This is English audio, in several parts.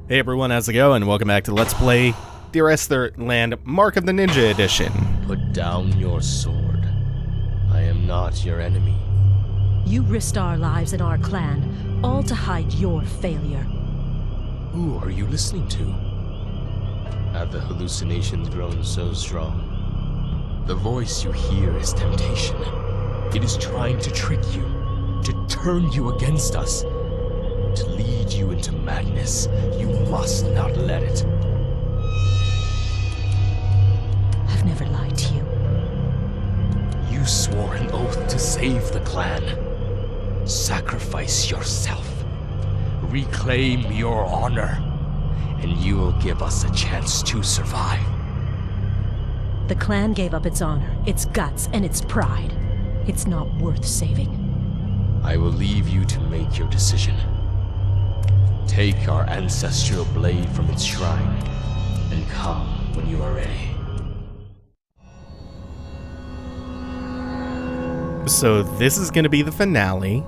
Hey everyone, how's it going? Welcome back to Let's Play the Third Land Mark of the Ninja Edition. Put down your sword. I am not your enemy. You risked our lives and our clan, all to hide your failure. Who are you listening to? Have the hallucinations grown so strong? The voice you hear is temptation. It is trying to trick you, to turn you against us, to lead you into madness. You must not let it. I've never lied to you. You swore an oath to save the clan. Sacrifice yourself. Reclaim your honor, and you will give us a chance to survive. The clan gave up its honor, its guts, and its pride. It's not worth saving. I will leave you to make your decision. Take our ancestral blade from its shrine, and come when you are ready. So this is going to be the finale,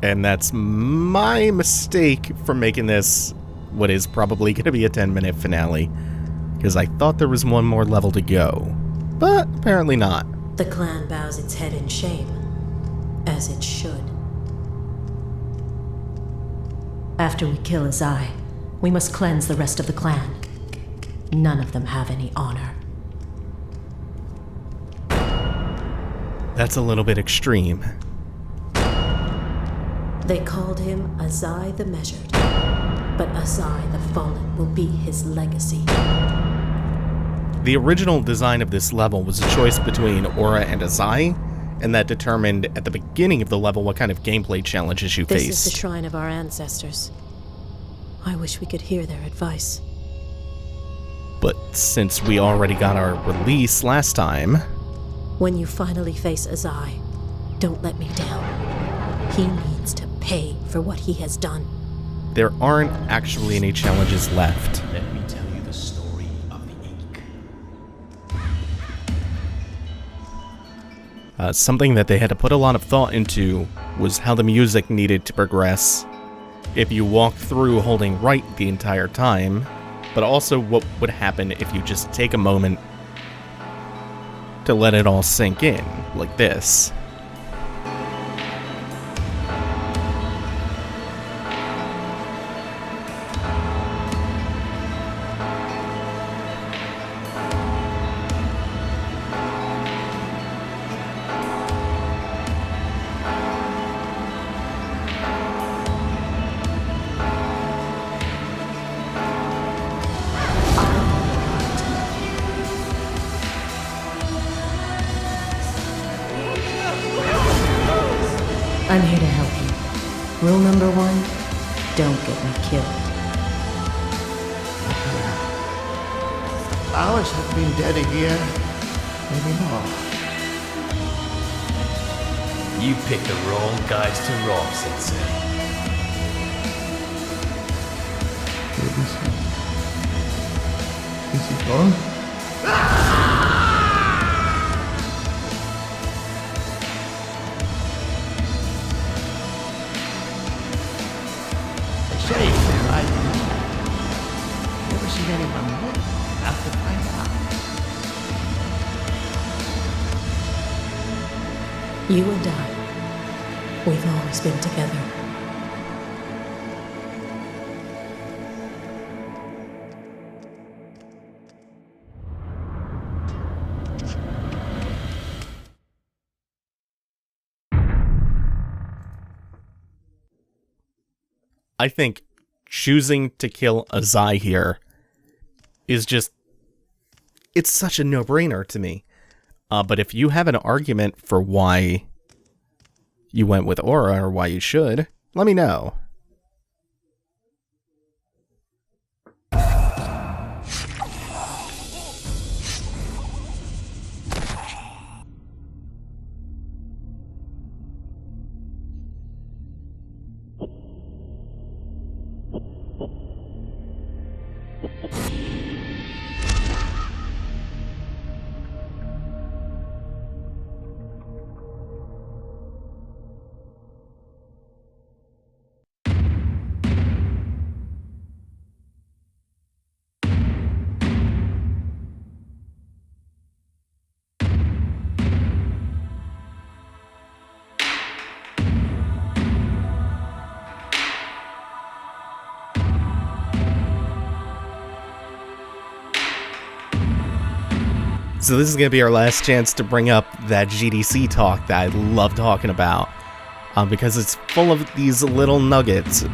and that's my mistake for making this what is probably going to be a 10-minute finale, because I thought there was one more level to go, but apparently not. The clan bows its head in shame, as it should. After we kill Azai, we must cleanse the rest of the clan. None of them have any honor. That's a little bit extreme. They called him Azai the Measured, but Azai the Fallen will be his legacy. The original design of this level was a choice between Aura and Azai, and that determined at the beginning of the level what kind of gameplay challenges you faced. This is the shrine of our ancestors. I wish we could hear their advice. But since we already got our release last time... When you finally face Azai, don't let me down. He needs to pay for what he has done. There aren't actually any challenges left. Let me tell you the story of the ink. Something that they had to put a lot of thought into was how the music needed to progress. If you walk through holding right the entire time, but also what would happen if you just take a moment to let it all sink in, like this. I'm here to help you. Rule number 1, don't get me killed. Hours have been dead a year, maybe more. You picked the wrong guys to rob, Sensei. Is he gone? Say, I've never seen anyone live enough to find out. You and I, we've always been together. I think choosing to kill Azai here is just... it's such a no-brainer to me. But if you have an argument for why you went with Aura, or why you should, let me know. So this is going to be our last chance to bring up that GDC talk that I love talking about, because it's full of these little nuggets,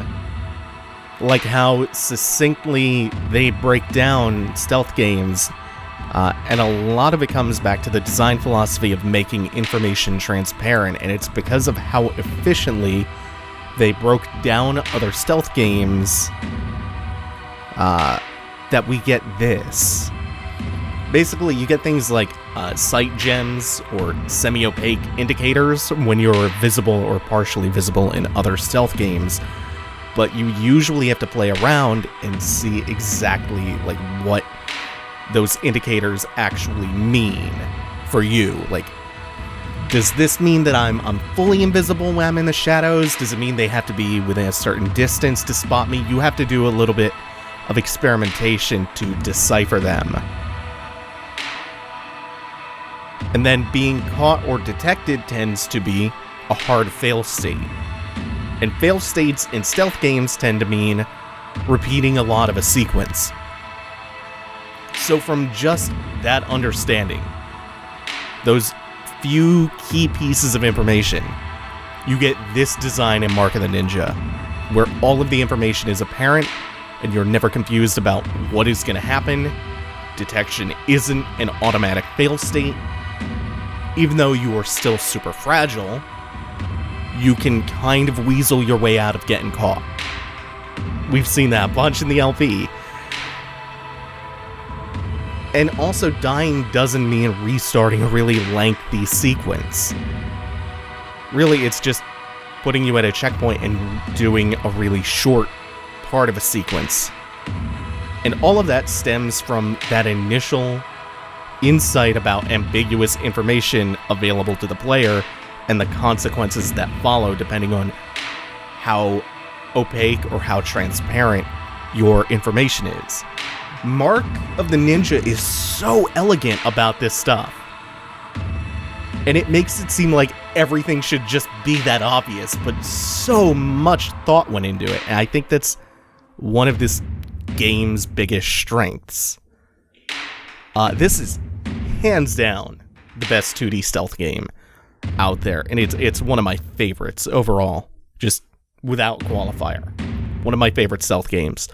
like how succinctly they break down stealth games, and a lot of it comes back to the design philosophy of making information transparent, and it's because of how efficiently they broke down other stealth games that we get this. Basically, you get things like sight gems or semi-opaque indicators when you're visible or partially visible in other stealth games, but you usually have to play around and see exactly like what those indicators actually mean for you. Like, does this mean that I'm fully invisible when I'm in the shadows? Does it mean they have to be within a certain distance to spot me? You have to do a little bit of experimentation to decipher them. And then being caught or detected tends to be a hard fail state. And fail states in stealth games tend to mean repeating a lot of a sequence. So from just that understanding, those few key pieces of information, you get this design in Mark of the Ninja, where all of the information is apparent and you're never confused about what is going to happen. Detection isn't an automatic fail state. Even though you are still super fragile, you can kind of weasel your way out of getting caught. We've seen that a bunch in the LP. And also, dying doesn't mean restarting a really lengthy sequence. Really, it's just putting you at a checkpoint and doing a really short part of a sequence. And all of that stems from that initial insight about ambiguous information available to the player and the consequences that follow depending on how opaque or how transparent your information is. Mark of the Ninja is so elegant about this stuff. And it makes it seem like everything should just be that obvious, but so much thought went into it. And I think that's one of this game's biggest strengths. This is hands down the best 2D stealth game out there, and it's one of my favorites overall, just without qualifier. One of my favorite stealth games.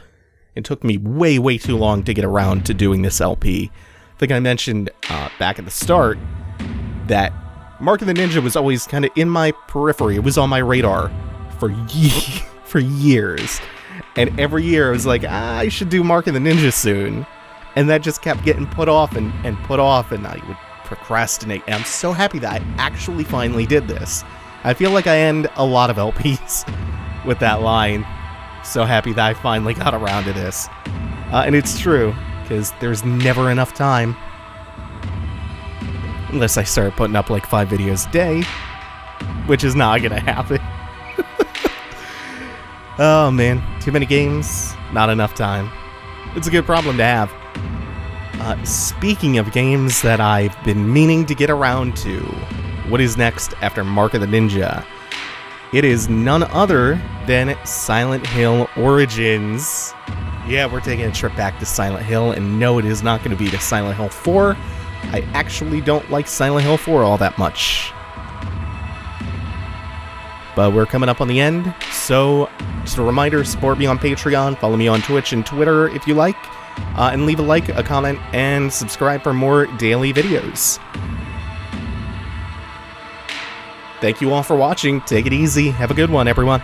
It took me way too long to get around to doing this LP. I think I mentioned back at the start that Mark of the Ninja was always kind of in my periphery. It was on my radar for years. And every year I was like, I should do Mark of the Ninja soon. And that just kept getting put off and put off, and I would procrastinate. And I'm so happy that I actually finally did this. I feel like I end a lot of LPs with that line. So happy that I finally got around to this. And it's true, because there's never enough time. Unless I start putting up like 5 videos a day, which is not gonna happen. Oh man, too many games, not enough time. It's a good problem to have. Speaking of games that I've been meaning to get around to, what is next after Mark of the Ninja? It is none other than Silent Hill Origins. Yeah, we're taking a trip back to Silent Hill, and no, it is not going to be to Silent Hill 4. I actually don't like Silent Hill 4 all that much. But we're coming up on the end, so just a reminder, support me on Patreon, follow me on Twitch and Twitter if you like, and leave a like, a comment, and subscribe for more daily videos. Thank you all for watching. Take it easy. Have a good one, everyone.